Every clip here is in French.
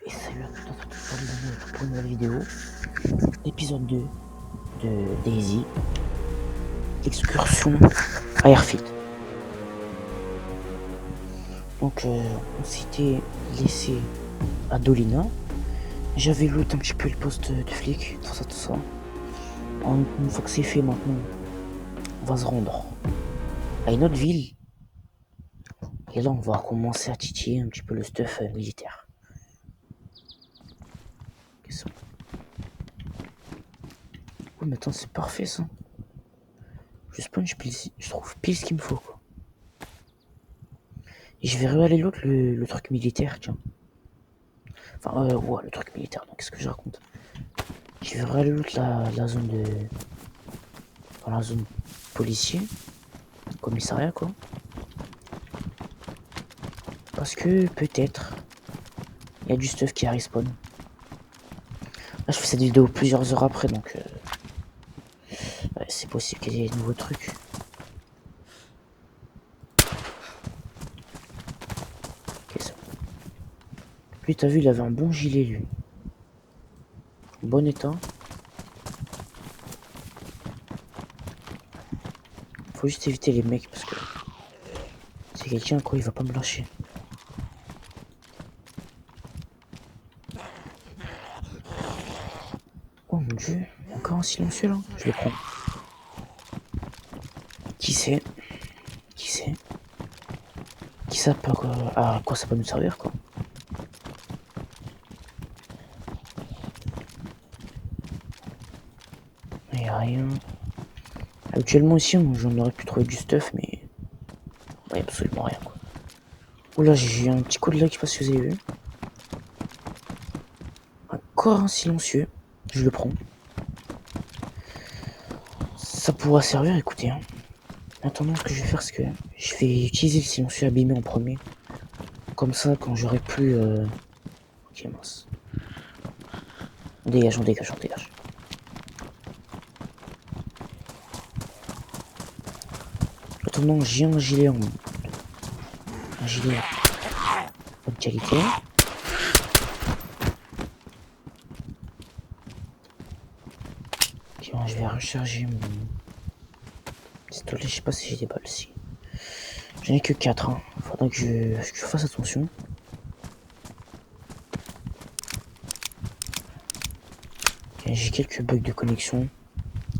Et salut à tous pour une nouvelle vidéo, épisode 2 de Daisy, excursion à Airfield. Donc on s'était laissé à Dolina, j'avais loot un petit peu le poste de flic, tout ça. Une fois que c'est fait maintenant, on va se rendre à une autre ville, et là on va commencer à titiller un petit peu le stuff militaire. Oh mais attends, c'est parfait ça. Je spawn, je trouve pile ce qu'il me faut quoi. Et je vais réaller l'autre, le truc militaire, tiens. Enfin, ouais, le truc militaire, donc qu'est-ce que je raconte? Je vais réaller l'autre la zone de. Enfin, la zone policier, commissariat quoi. Parce que peut-être il y a du stuff qui respawn. Là, je fais cette vidéo plusieurs heures après, donc ouais, c'est possible qu'il y ait des nouveaux trucs. Ok, ça. Lui, t'as vu, il avait un bon gilet, lui. Bon état. Faut juste éviter les mecs parce que c'est quelqu'un quoi, il va pas me lâcher. Oh mon dieu, encore un silencieux là. Je le prends. Qui c'est? Qui c'est? Qui ça peut à quoi ça peut nous servir quoi? Il y a rien. Actuellement aussi, j'en aurais pu trouver du stuff, mais ouais, absolument rien quoi. Oula, j'ai un petit coup de là, je sais pas si vous avez vu. Encore un silencieux, je le prends. Ça pourra servir, écoutez. Hein. Maintenant, ce que je vais faire, c'est que je vais utiliser le silencieux abîmé en premier. Comme ça, quand j'aurai plus... Ok, mince. On dégage. Attendant, j'ai un gilet bonne qualité. Ok, bon, je vais recharger mon pistolet. Je sais pas si j'ai des balles ici. J'en ai que 4. Hein. Faudra que je fasse attention. Okay, j'ai quelques bugs de connexion.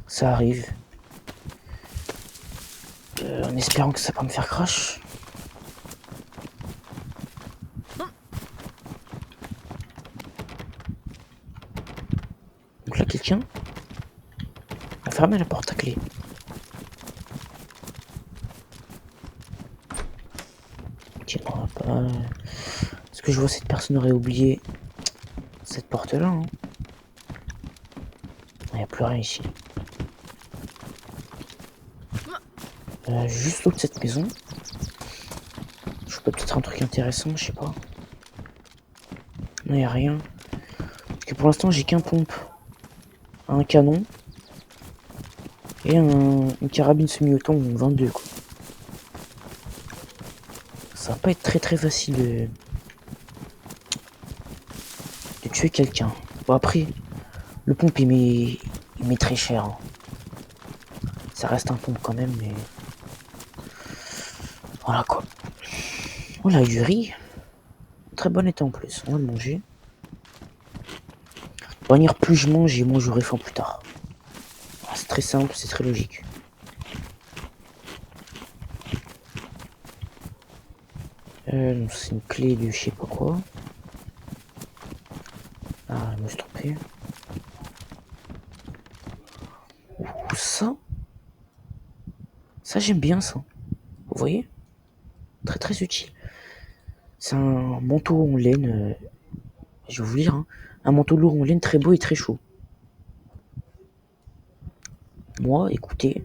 Ça arrive. En espérant que ça va pas me faire crash. Donc là, quelqu'un a fermé la porte à clé. Ok, bon, pas... Est-ce que je vois cette personne aurait oublié cette porte-là hein. Il n'y a plus rien ici. Juste au-dessus de cette maison. Je peux peut-être un truc intéressant, je sais pas. Non, il n'y a rien. Parce que pour l'instant, j'ai qu'un pompe. Un canon. Et une carabine semi-auto 22 quoi. Ça va pas être très facile de tuer quelqu'un. Bon après, le pompe il met très cher. Hein. Ça reste un pompe quand même, mais... Voilà quoi. Oh là, du riz. Très bon état en plus, on va le manger. De manière, plus je mange et moins j'aurai faim plus tard. C'est très simple, c'est très logique. C'est une clé de je sais pas quoi. Ah, je me suis trompé. Ouh, ça j'aime bien ça. Vous voyez? Très utile. C'est un manteau en laine. Je vais vous lire. Hein. Un manteau lourd en laine très beau et très chaud. Moi, écoutez,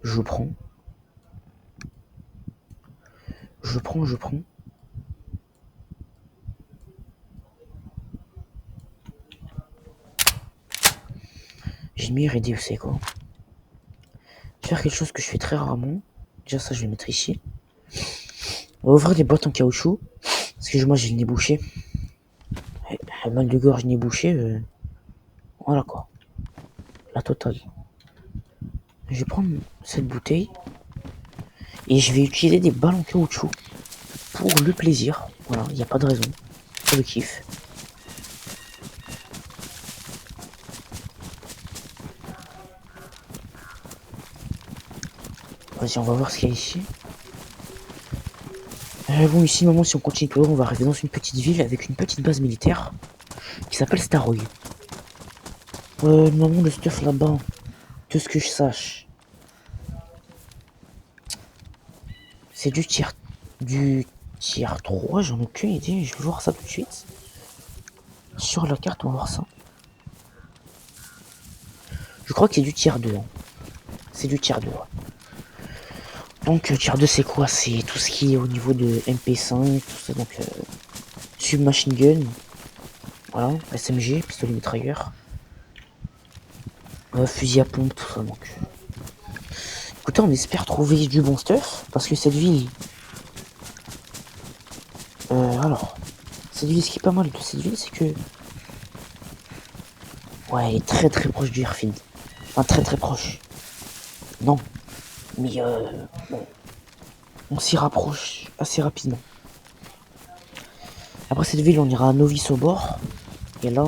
je prends. Je prends. J'ai une meilleure idée, vous savez quoi? Je vais faire quelque chose que je fais très rarement. Déjà, ça, je vais mettre ici. On va ouvrir des boîtes en caoutchouc. Excusez-moi, j'ai le nez bouché. Ouais. mal de gorge ni bouché, voilà quoi, la totale. Je vais prendre cette bouteille et je vais utiliser des balles en caoutchouc pour le plaisir. Voilà, il n'y a pas de raison, pour le kiff. Vas-y, on va voir ce qu'il y a ici. Bon, ici, normalement, si on continue tout droit, on va arriver dans une petite ville avec une petite base militaire qui s'appelle Staroy. Normalement, le stuff là-bas, de ce que je sache, c'est du tier 3, j'en ai aucune idée, je vais voir ça tout de suite. Sur la carte, on va voir ça. Je crois que c'est du tier 2. Hein. C'est du tier 2. Ouais. Donc, tier 2, c'est quoi? C'est tout ce qui est au niveau de MP5, tout ça, donc submachine gun, voilà, SMG, pistolet mitrailleur, fusil à pompe, tout ça, donc. Écoutez, on espère trouver du bon stuff, parce que cette ville... alors, cette ville, ce qui est pas mal de cette ville, c'est que... Ouais, elle est très très proche du airfield. Enfin, très très proche. Non. Mais bon, on s'y rapproche assez rapidement. Après cette ville, on ira à Novice au bord. Et là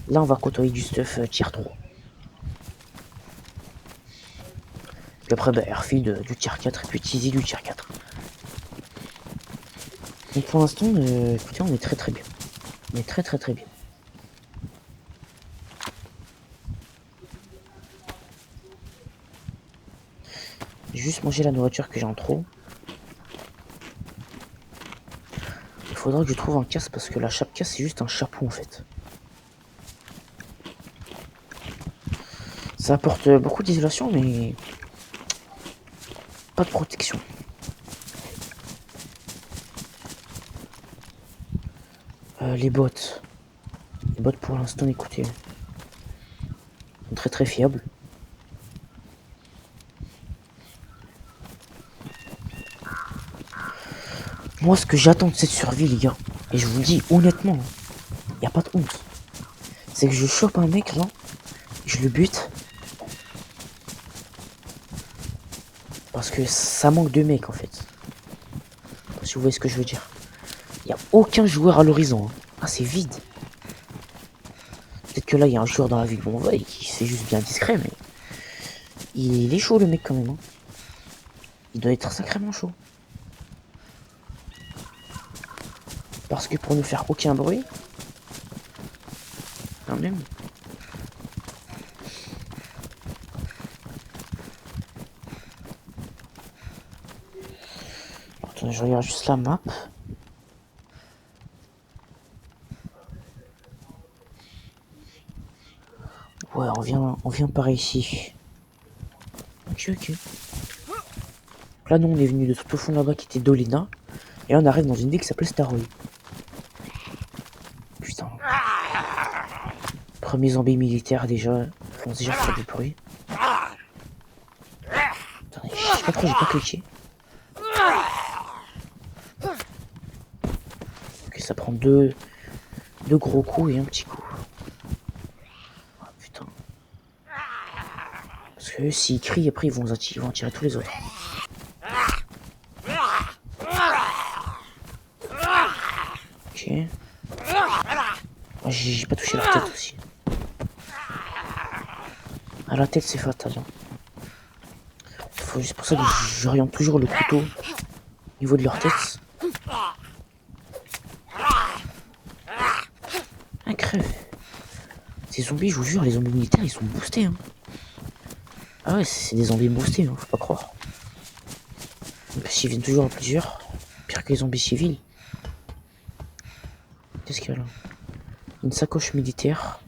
on va côtoyer du stuff tier 3. Puis après, bah, airfield du tier 4 et puis Tizi du tier 4. Donc pour l'instant, écoutez, on est très très bien. On est très très très bien. J'ai juste mangé la nourriture que j'ai en trop. Il faudra que je trouve un casque parce que la chape casse c'est juste un chapeau en fait. Ça apporte beaucoup d'isolation mais pas de protection. Les bottes. Les bottes pour l'instant, écoutez, sont très très fiables. Moi, ce que j'attends de cette survie, les gars, et je vous le dis honnêtement, y a pas de honte, c'est que je chope un mec là, je le bute, parce que ça manque de mecs en fait. Si vous voyez ce que je veux dire. Y a aucun joueur à l'horizon. Hein. Ah, c'est vide. Peut-être que là, il y a un joueur dans la ville où on va et qui c'est juste bien discret, mais il est chaud le mec quand même. Hein. Il doit être sacrément chaud. Parce que pour ne faire aucun bruit, quand même. Attends, je regarde juste la map. Ouais, on vient par ici. Ok, ok. Là, nous, on est venu de tout au fond là-bas qui était Dolina. Et là, on arrive dans une ville qui s'appelle Staroy. Putain. Premier zombie militaire déjà. Ils vont déjà faire du bruit. Attendez, je sais pas pourquoi j'ai pas cliqué. Ok, ça prend deux gros coups et un petit coup. Oh, putain. Parce que s'ils crient, après ils vont en tirer tous les autres. Ok. J'ai pas touché leur tête aussi. À la tête c'est fatal. Hein. C'est pour ça que j'oriente toujours le couteau au niveau de leur tête. Ah, crève. Ces zombies, je vous jure, les zombies militaires ils sont boostés. Hein. Ah ouais, c'est des zombies boostés, hein, faut pas croire. Parce qu'ils viennent toujours en plusieurs. Pire que les zombies civils. Qu'est-ce qu'il y a là? Une sacoche militaire.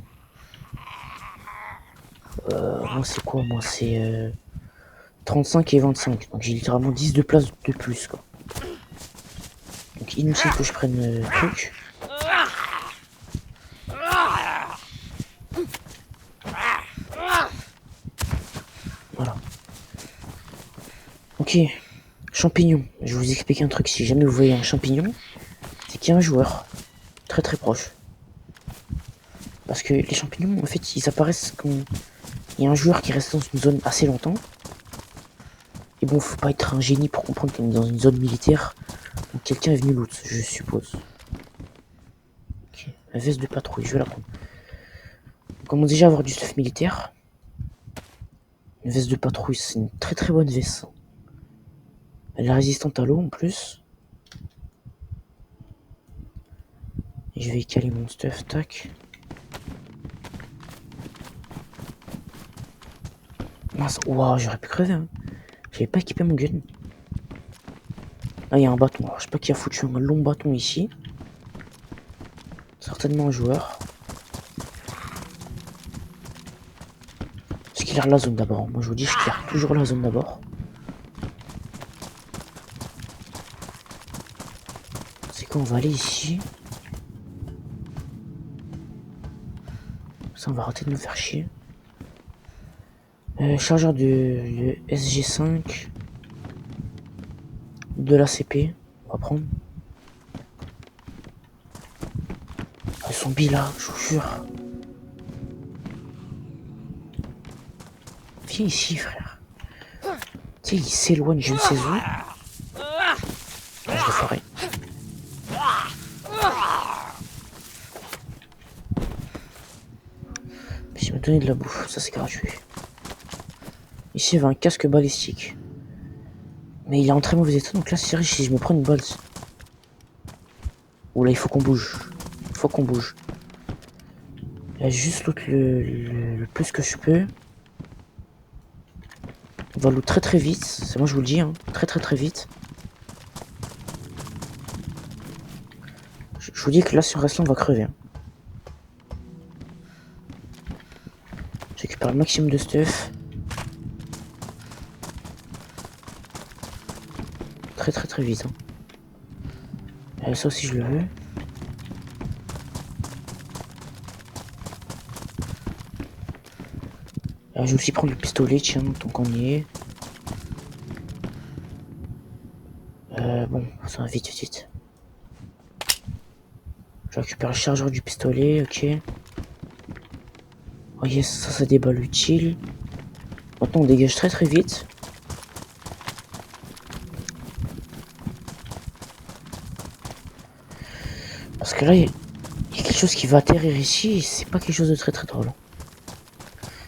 Moi c'est quoi? Moi c'est 35 et 25. Donc j'ai littéralement 10 de place de plus quoi. Donc inutile que je prenne le truc. Voilà. Ok. Champignon. Je vais vous expliquer un truc. Si jamais vous voyez un champignon, c'est qu'il y a un joueur. Très très proche. Parce que les champignons, en fait, ils apparaissent quand il y a un joueur qui reste dans une zone assez longtemps. Et bon, faut pas être un génie pour comprendre qu'on est dans une zone militaire. Donc quelqu'un est venu loot, je suppose. Ok, la veste de patrouille, je vais la prendre. On commence déjà à avoir du stuff militaire. Une veste de patrouille, c'est une très très bonne veste. Elle est résistante à l'eau en plus. Et je vais y caler mon stuff, tac. Mince, waouh, j'aurais pu crever. Hein. J'avais pas équipé mon gun. Ah, il y a un bâton. Alors, je sais pas qui a foutu un long bâton ici. Certainement un joueur. Je clear la zone d'abord. Moi, je vous dis, je clear toujours la zone d'abord. C'est quoi, on va aller ici. Ça, on va arrêter de nous faire chier. Chargeur de SG5. De l'ACP. On va prendre. Ils sont là, je vous jure. Viens ici, frère. Tu sais, il s'éloigne, je ne sais où. Ah, je le ferai. Puis il m'a donné de la bouffe, ça c'est gratuit. Ici, il y avait un casque balistique. Mais il est en très mauvais état, donc là, c'est riche si je me prends une balle. Oula, il faut qu'on bouge. Il faut qu'on bouge. Là, juste loot le plus que je peux. On va loot très très vite. C'est moi, je vous le dis, hein. Très très très vite. Je vous dis que là, si on reste là, on va crever. Hein. Je récupère le maximum de stuff. Très très très vite. Hein. Ça aussi, je le veux. Je vais aussi prendre le pistolet, tiens, tant qu'on y est. Bon, ça va vite, vite. Je récupère le chargeur du pistolet, ok. Oh yes, ça c'est des balles utiles. Maintenant on dégage très très vite. Parce que là, il y a quelque chose qui va atterrir ici et c'est pas quelque chose de très très drôle.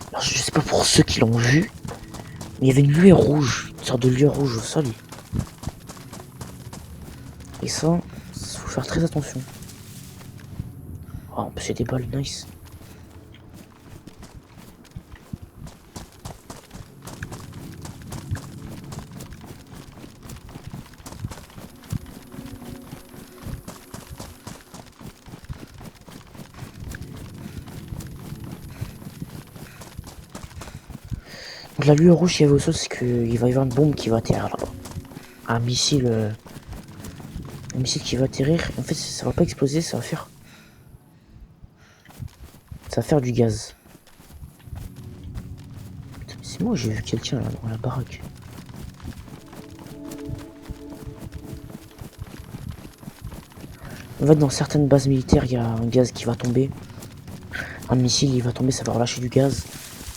Alors je sais pas pour ceux qui l'ont vu, mais il y avait une lueur rouge, une sorte de lueur rouge au sol. Et ça, faut faire très attention. Oh, en plus il y a des balles, nice. Donc la lueur rouge, il y avait au sol, c'est qu'il va y avoir une bombe qui va atterrir là-bas. Un missile qui va atterrir. En fait, ça va pas exploser, ça va faire du gaz. C'est moi, j'ai vu quelqu'un là dans la baraque. En fait, dans certaines bases militaires, il y a un gaz qui va tomber. Un missile, il va tomber, ça va relâcher du gaz.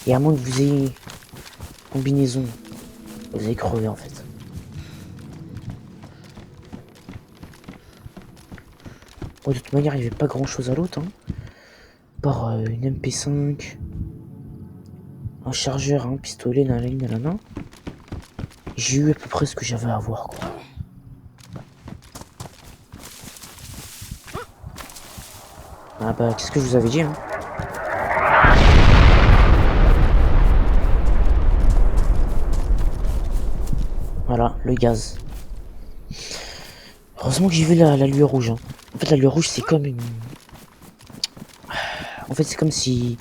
Et à moins que vous ayez combinaison, vous allez crever en fait. Bon, de toute manière, il n'y avait pas grand chose à l'autre. Hein. Par une MP5, un chargeur, un pistolet, nanana. J'ai eu à peu près ce que j'avais à voir, quoi. Ah bah, qu'est-ce que je vous avais dit, hein. Voilà, le gaz. Heureusement que j'ai vu la lueur rouge. Hein. En fait, la lueur rouge, c'est comme une... En fait, c'est comme si...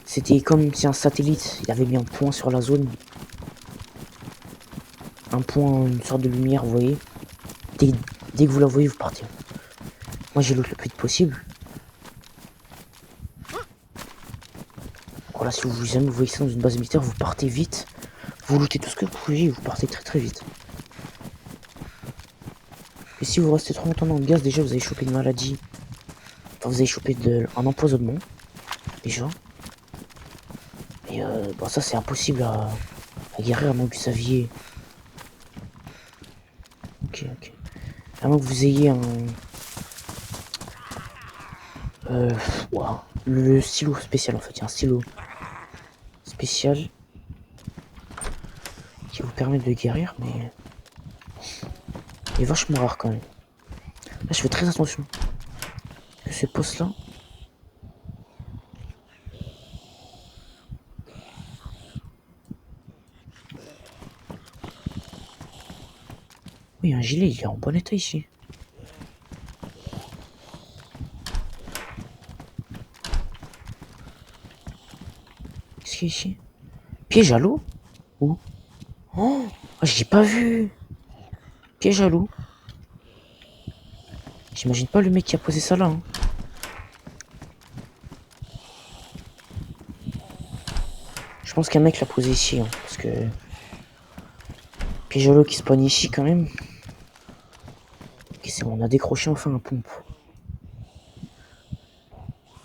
C'était comme si un satellite, il avait mis un point sur la zone. Un point, une sorte de lumière, vous voyez. Dès que vous la voyez, vous partez. Moi, j'ai loot le plus vite possible. Voilà, si vous jamais vous voyez ça dans une base militaire, vous partez vite. Vous lootez tout ce que vous pouvez et vous partez très très vite. Et si vous restez trop longtemps dans le gaz, déjà vous allez choper une maladie. Enfin, vous avez chopé un empoisonnement, déjà. Et bon, ça c'est impossible à guérir à moins que vous saviez. Ok, ok. À moins que vous ayez un... Wow. Le stylo spécial en fait, il y a un stylo spécial qui vous permet de guérir, mais il est vachement rare quand même. Là, je fais très attention que ces postes là. Oui, un gilet, il est en bon état ici. Qu'est-ce qu'il y a ici? Piège à l'eau? Où? Oh, j'ai pas vu. Piège à l'eau. J'imagine pas le mec qui a posé ça là. Hein. Je pense qu'un mec l'a posé ici, hein, parce que piège à l'eau qui spawn ici quand même. Ok, c'est bon, on a décroché enfin un pompe.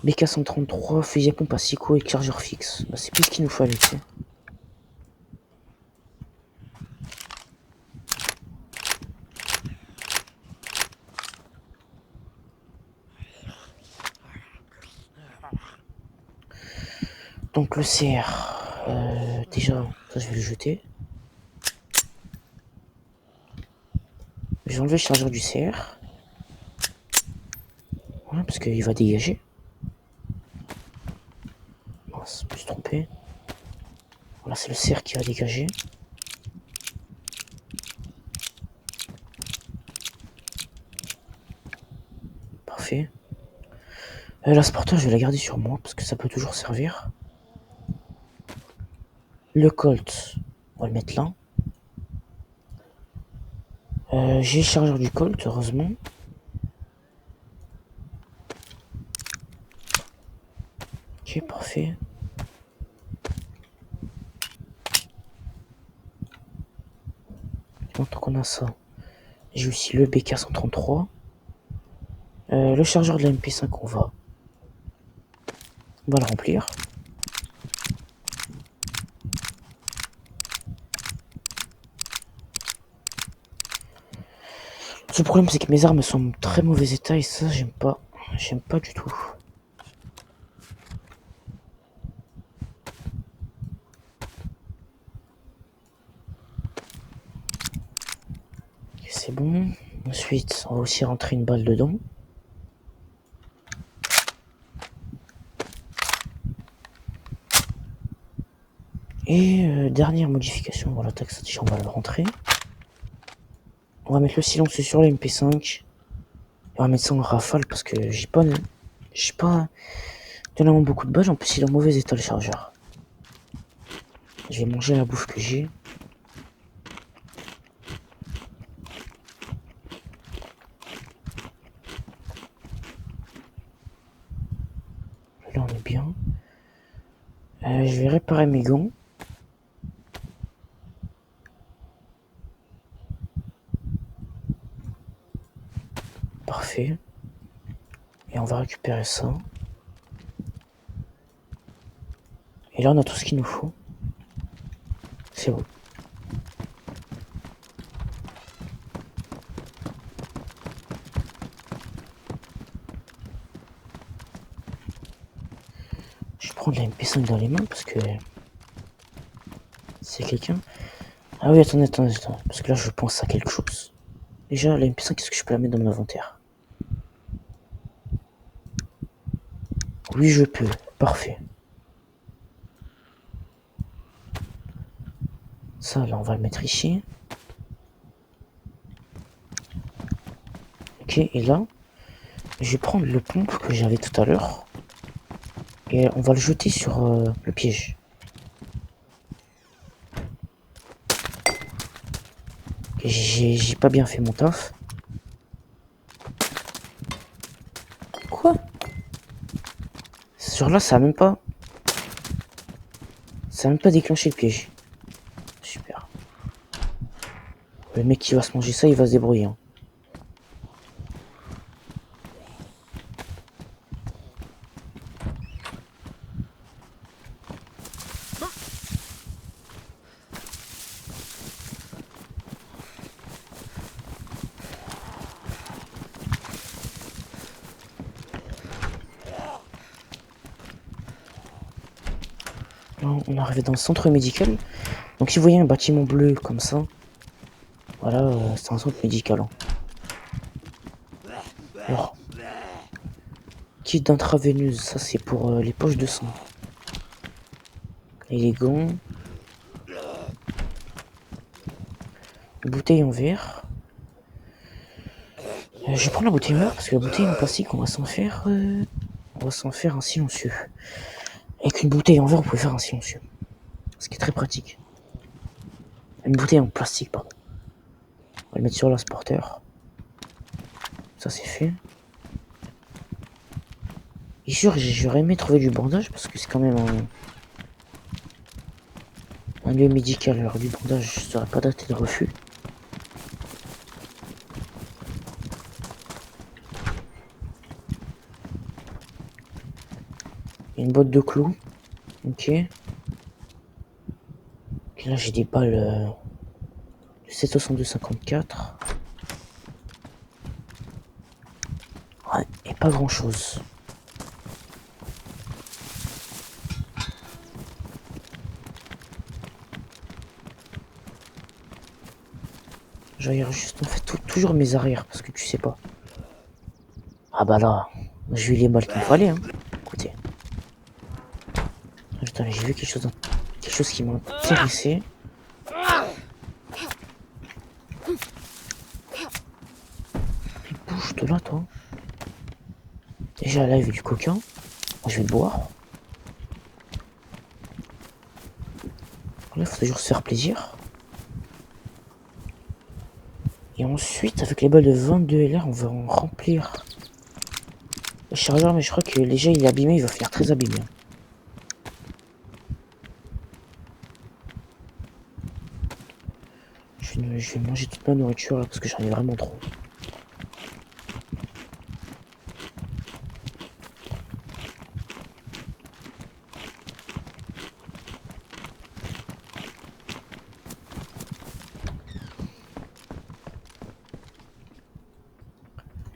BK133, fusil à pompe à Sico et chargeur fixe. Bah, c'est plus ce qu'il nous fallait, tu sais. Donc le CR, déjà, ça je vais le jeter. Je vais enlever le chargeur du CR. Voilà, parce qu'il va dégager. Mince, je me suis trompé. Voilà, c'est le CR qui va dégager. Parfait. L'aspirateur, je vais la garder sur moi, parce que ça peut toujours servir. Le Colt, on va le mettre là. J'ai le chargeur du Colt, heureusement. Ok, parfait. Donc, tant qu'on a ça, j'ai aussi le BK133. Le chargeur de la MP5, on va le remplir. Le problème, c'est que mes armes sont en très mauvais état et ça, j'aime pas. J'aime pas du tout. C'est bon. Ensuite, on va aussi rentrer une balle dedans. Et dernière modification, voilà, tac, ça déjà on va le rentrer. On va mettre le silencieux sur la MP5. Et on va mettre ça en rafale parce que j'ai pas tellement beaucoup de balles. En plus, il est en mauvais état le chargeur. Je vais manger la bouffe que j'ai. Là, on est bien. Je vais réparer mes gants. Parfait. Et on va récupérer ça. Et là, on a tout ce qu'il nous faut. C'est bon. Je vais prendre la MP5 dans les mains parce que... C'est quelqu'un... Ah oui, attendez. Parce que là, je pense à quelque chose. Déjà, la MP5, est-ce que je peux la mettre dans mon inventaire? Oui, je peux. Parfait. Ça, là, on va le mettre ici. Ok, et là, je vais prendre le pompe que j'avais tout à l'heure. Et on va le jeter sur le piège. J'ai pas bien fait mon taf. Quoi? Sur là, ça a même pas... Ça a même pas déclenché le piège. Super. Le mec qui va se manger ça, il va se débrouiller. Hein. Là, on est arrivé dans le centre médical. Donc si vous voyez un bâtiment bleu comme ça, voilà, c'est un centre médical. Hein. Alors, kit d'intraveineuse, ça c'est pour les poches de sang. Et les gants. Bouteille en verre. Je vais prendre la bouteille en verre parce que la bouteille en plastique, on va s'en faire un silencieux. Avec une bouteille en verre, vous pouvez faire un silencieux. Ce qui est très pratique. Une bouteille en plastique, pardon. On va le mettre sur l'aspirateur. Ça c'est fait. Et sûr, j'aurais aimé trouver du bandage parce que c'est quand même un lieu médical. Alors du bandage, ça n'aurait pas daté de refus. Il y a une boîte de clous. Ok. Et là j'ai des balles de 7,62,54. Ouais, et pas grand chose. Je regarde juste en fait toujours mes arrières parce que tu sais pas. Ah bah là, j'ai eu les balles qu'il me fallait. Hein. Écoutez. Putain, j'ai vu quelque chose qui m'a intéressé. Mais bouge de là, toi. Déjà là, il y avait du coquin. Moi, je vais le boire. Là, il faut toujours se faire plaisir. Et ensuite, avec les balles de 22 LR, on va en remplir le chargeur. Mais je crois que déjà, il est abîmé. Il va finir très abîmé. Je vais manger toute ma nourriture là parce que j'en ai vraiment trop.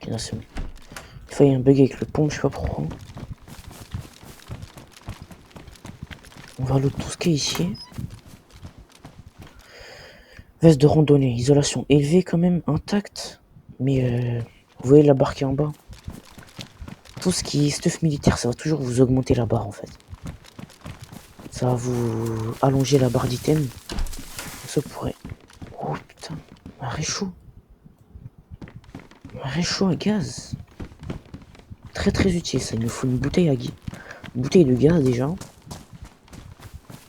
Ok, là c'est bon. Des fois il y a un bug avec le pont, je sais pas pourquoi. On va l'autre tout ce qui est ici. Veste de randonnée, isolation élevée quand même, intacte. Mais vous voyez la barre qui est en bas. Tout ce qui est stuff militaire, ça va toujours vous augmenter la barre en fait. Ça va vous allonger la barre d'item. Ça pourrait... Oh putain, un réchaud. Un réchaud à gaz. Très très utile ça, il nous faut une bouteille une bouteille de gaz déjà.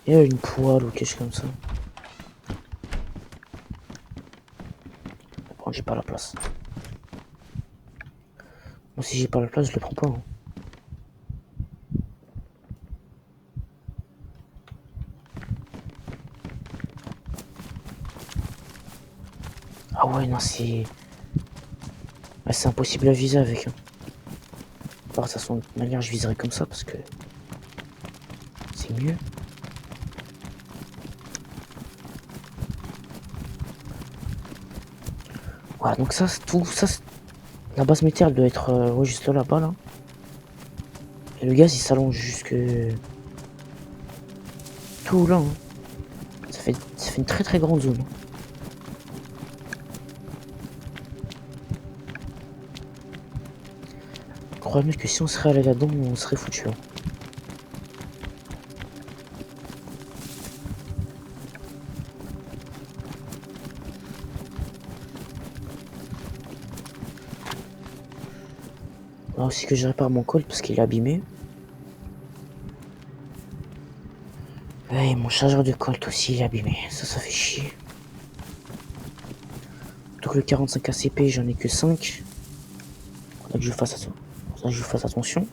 Et une poêle ou quelque chose comme ça. Bon, j'ai pas la place. Moi si j'ai pas la place, je le prends pas. Hein. Ah ouais, non, c'est... Ah, c'est impossible à viser avec. Hein. De toute façon, de toute manière, je viserai comme ça parce que... c'est mieux. Voilà, donc ça, c'est tout. Ça, la base métal doit être ouais, juste là-bas, là. Et le gaz, il s'allonge jusque... tout là. Hein. Ça fait une très très grande zone. Crois-moi que si on serait allé là-dedans, on serait foutu. Hein. Là aussi que je répare mon col parce qu'il est abîmé. Ouais, mon chargeur de colt aussi il est abîmé. Ça fait chier. Donc le 45 ACP, j'en ai que 5. Faudra que je fasse attention.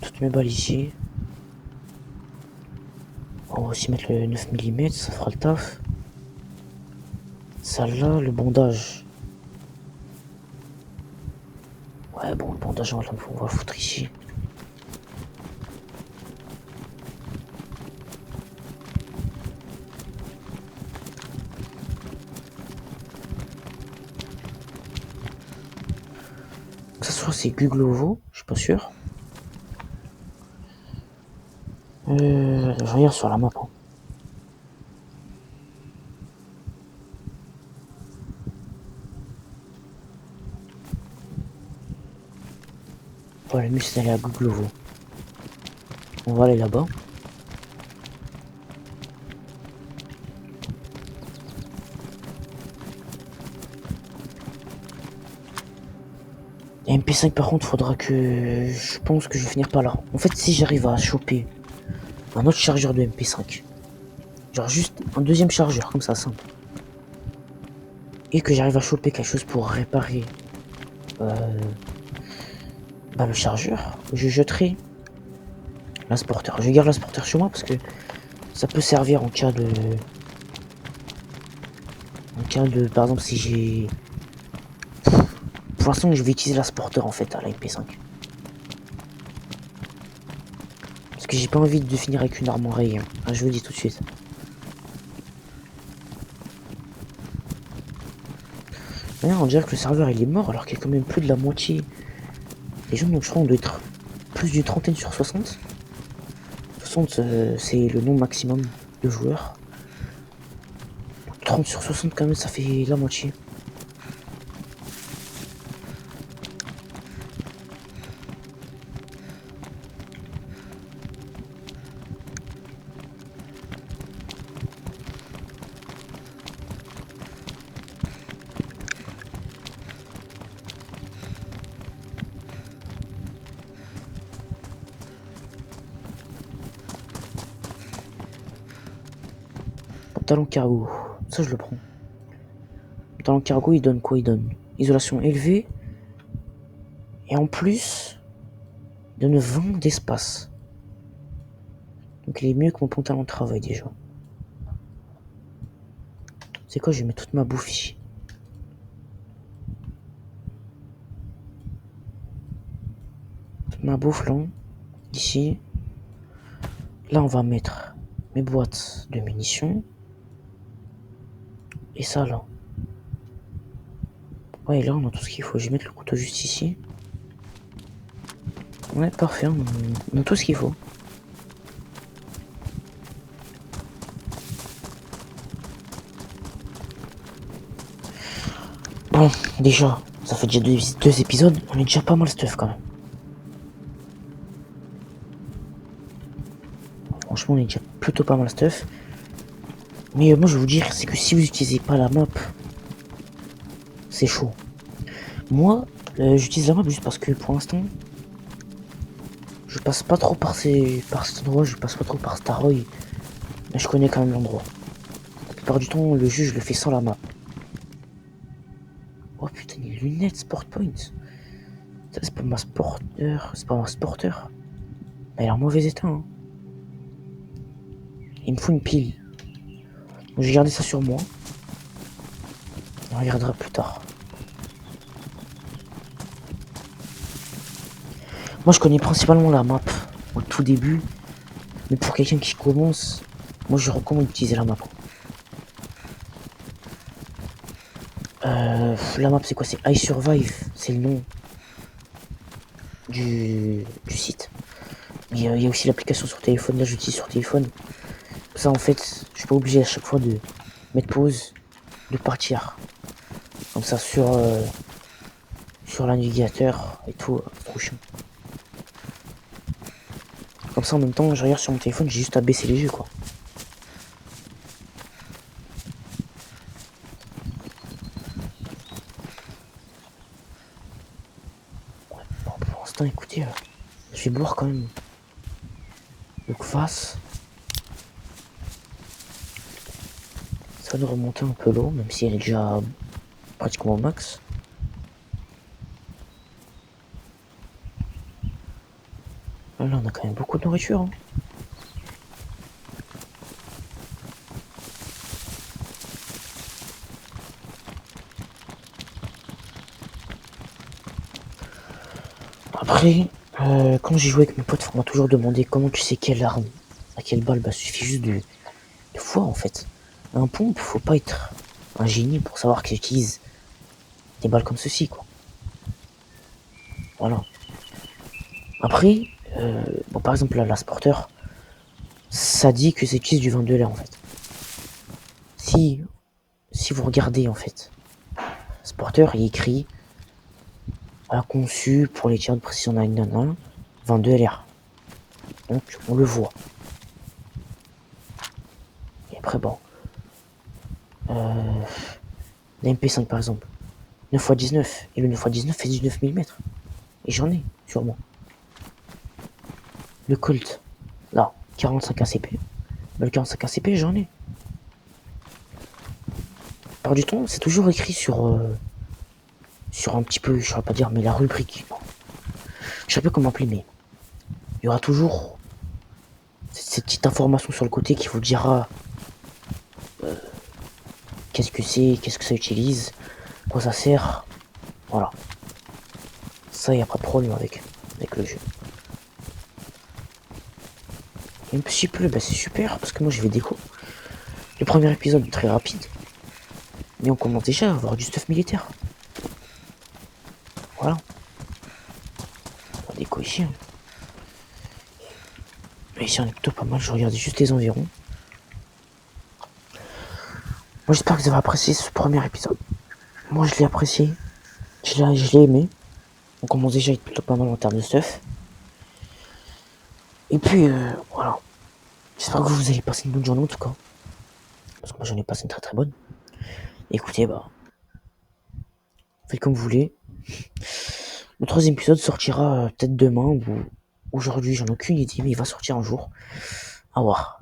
Toutes mes balles ici. On va aussi mettre le 9 mm, ça fera le taf. Ça là, le bandage. Ouais, bon, le bandage, on va le foutre ici. Que ça soit c'est Guglovo, je suis pas sûr. Je regarde sur la map. Hein. Ouais, le mieux c'est d'aller à Googlevo. On va aller là-bas. Et MP5 par contre, faudra que... Je pense que je vais finir par là. En fait, si j'arrive à choper un autre chargeur de MP5, genre juste un deuxième chargeur, comme ça, simple. Et que j'arrive à choper quelque chose pour réparer le chargeur, je jetterai l'asporteur. Je garde l'asporteur sur moi parce que ça peut servir en cas de... par exemple, si j'ai... Pour l'instant, je vais utiliser l'asporteur en fait à la MP5. Parce que j'ai pas envie de finir avec une arme en rayon. Ah, je vous le dis tout de suite. D'ailleurs, on dirait que le serveur il est mort alors qu'il y a quand même plus de la moitié. Les gens, donc je crois, on doit être plus d'une trentaine sur 60. 60, c'est le nombre maximum de joueurs. 30 sur 60 quand même, ça fait la moitié. Pantalon cargo, ça je le prends. Pantalon cargo, il donne quoi? Il donne isolation élevée. Et en plus, il donne 20 d'espace. Donc il est mieux que mon pantalon de travail déjà. C'est quoi, je vais mettre toute ma bouffe ici. Toute ma bouffe là, ici. Là on va mettre mes boîtes de munitions. Et ça là. Ouais, là on a tout ce qu'il faut. Je vais mettre le couteau juste ici. Ouais, parfait, on a tout ce qu'il faut. Bon, déjà, ça fait déjà deux épisodes, on est déjà pas mal stuff quand même. Franchement, on est déjà plutôt pas mal stuff. Mais moi, je vais vous dire, c'est que si vous utilisez pas la map, c'est chaud. Moi, j'utilise la map juste parce que pour l'instant, je passe pas trop par cet endroit, je passe pas trop par Staroy. Mais je connais quand même l'endroit. La plupart du temps, le jeu, je le fais sans la map. Oh putain, les lunettes Sport Point. Ça, c'est pas ma sporteur. C'est pas ma sporteur. Elle est en mauvais état. Hein. Il me faut une pile. Donc, je vais garder ça sur moi. On regardera plus tard. Moi, je connais principalement la map au tout début. Mais pour quelqu'un qui commence, moi, je recommande d'utiliser la map. La map, c'est quoi? C'est iSurvive. C'est le nom du site. Mais il y a aussi l'application sur téléphone. Là, j'utilise sur téléphone. Ça, en fait, je suis pas obligé à chaque fois de mettre pause, de partir. Comme ça, sur le navigateur et tout. Trop chiant. Comme ça, en même temps, je regarde sur mon téléphone, j'ai juste à baisser les yeux, quoi. Ouais, bon, pour l'instant, écoutez, je vais boire quand même le kvass. Ça va nous remonter un peu l'eau, même si elle est déjà pratiquement au max. Là, on a quand même beaucoup de nourriture. Hein. Après, quand j'ai joué avec mes potes, on m'a toujours demandé comment tu sais quelle arme, à quelle balle. Bah, suffit juste de voir en fait. Un pompe, faut pas être un génie pour savoir qu'ils utilisent des balles comme ceci, quoi. Voilà. Après, bon, par exemple, là, la Sporter, ça dit que c'est utilisé du 22 LR en fait. Si vous regardez en fait, ce porteur il écrit conçu pour les tirs de précision 991 22 LR. Donc on le voit. Et après bon. L'MP5 par exemple. 9x19. Et le 9x19 fait 19 mm. Et j'en ai, sûrement. Le Colt. Là, 45 ACP. Le 45 ACP, j'en ai. Par du temps, c'est toujours écrit sur un petit peu, je saurais pas dire, mais la rubrique. Je sais pas comment appeler, mais il y aura toujours cette petite information sur le côté qui vous dira qu'est-ce que c'est, qu'est-ce que ça utilise, quoi ça sert. Voilà. Ça, il n'y a pas de problème avec le jeu. Et un petit peu, bah, c'est super, parce que moi, je vais déco. Le premier épisode est très rapide. Mais on commence déjà à avoir du stuff militaire. Voilà. On va déco ici. Hein. Mais ici, on est plutôt pas mal. Je regardais juste les environs. Moi, j'espère que vous avez apprécié ce premier épisode. Moi, je l'ai apprécié. Je l'ai aimé. On commence déjà à être plutôt pas mal en termes de stuff. Et puis, voilà. J'espère que vous allez passer une bonne journée en tout cas. Parce que moi, j'en ai passé une très très bonne. Écoutez, bah. Faites comme vous voulez. Le troisième épisode sortira peut-être demain ou aujourd'hui, j'en ai aucune idée, mais il va sortir un jour. À voir.